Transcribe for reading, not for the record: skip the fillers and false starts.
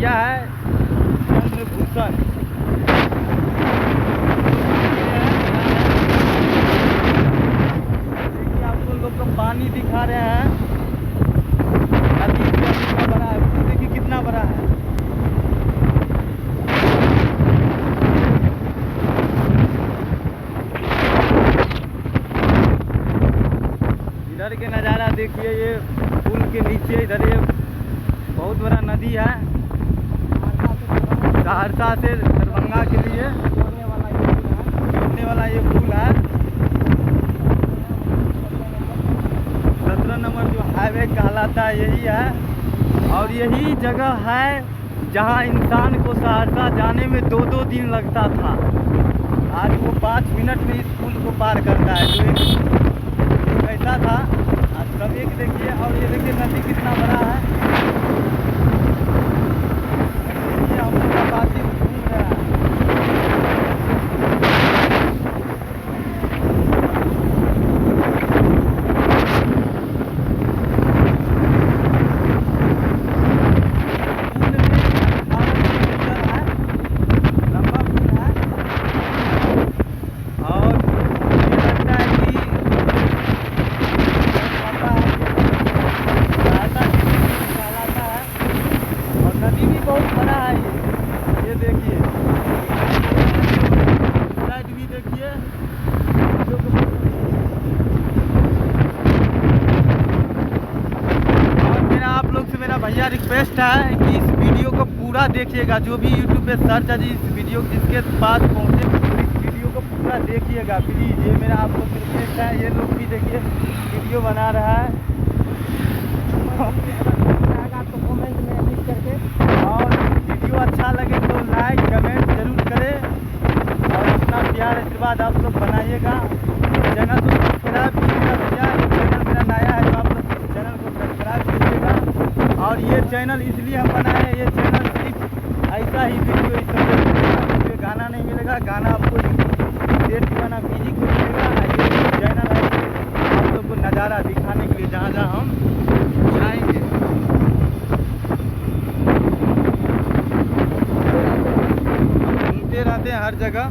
भैया है चंद्रभूषण। देखिए आपको लोग को पानी दिखा रहे हैं, नदी कितना बड़ा है, देखिए कितना बड़ा है। इधर के नज़ारा देखिए, ये पुल के नीचे इधर ये बहुत बड़ा नदी है, सहरसा से दरभंगा के लिए जोड़ने वाला ये पुल है। 17 नंबर जो हाईवे कहलाता है यही है, और यही जगह है जहां इंसान को सहरसा जाने में 2-2 दिन लगता था। आज वो 5 मिनट में इस पुल को पार करता है, जो एक ऐसा था। आज सब एक देखिए, और ये देखिए नदी कितना बड़ा है। ये हम लोग का बात ही घूम रहा है। बहुत बड़ा है ये देखिए, साइड भी देखिए। और मेरा आप लोग से मेरा भैया रिक्वेस्ट है कि इस वीडियो को पूरा देखिएगा। जो भी यूट्यूब पे सर्च है इस वीडियो जिसके पास पहुँचे इस वीडियो को पूरा देखिएगा प्लीज़। ये मेरा आप लोग से रिक्वेस्ट है। ये लोग भी देखिए वीडियो बना रहा है, आपको कमेंट में लिख करके, और वीडियो अच्छा लगे तो लाइक कमेंट जरूर करें, और अपना प्यार आशीर्वाद आप लोग बनाइएगा। चैनल को सब्सक्राइब कीजिएगा भैया, चैनल मेरा नया है तो आप लोग चैनल को सब्सक्राइब कीजिएगा। और ये चैनल इसलिए हम बनाए हैं, ये चैनल सिर्फ ऐसा ही वीडियो इस तरह गाना नहीं मिलेगा, गाना आपको सेट गाना म्यूजिक को मिलेगा। ये चैनल है आप लोग को नज़ारा दिखाने के लिए जहाँ जहाँ हम जाएंगे। घूमते रहते हैं हर जगह।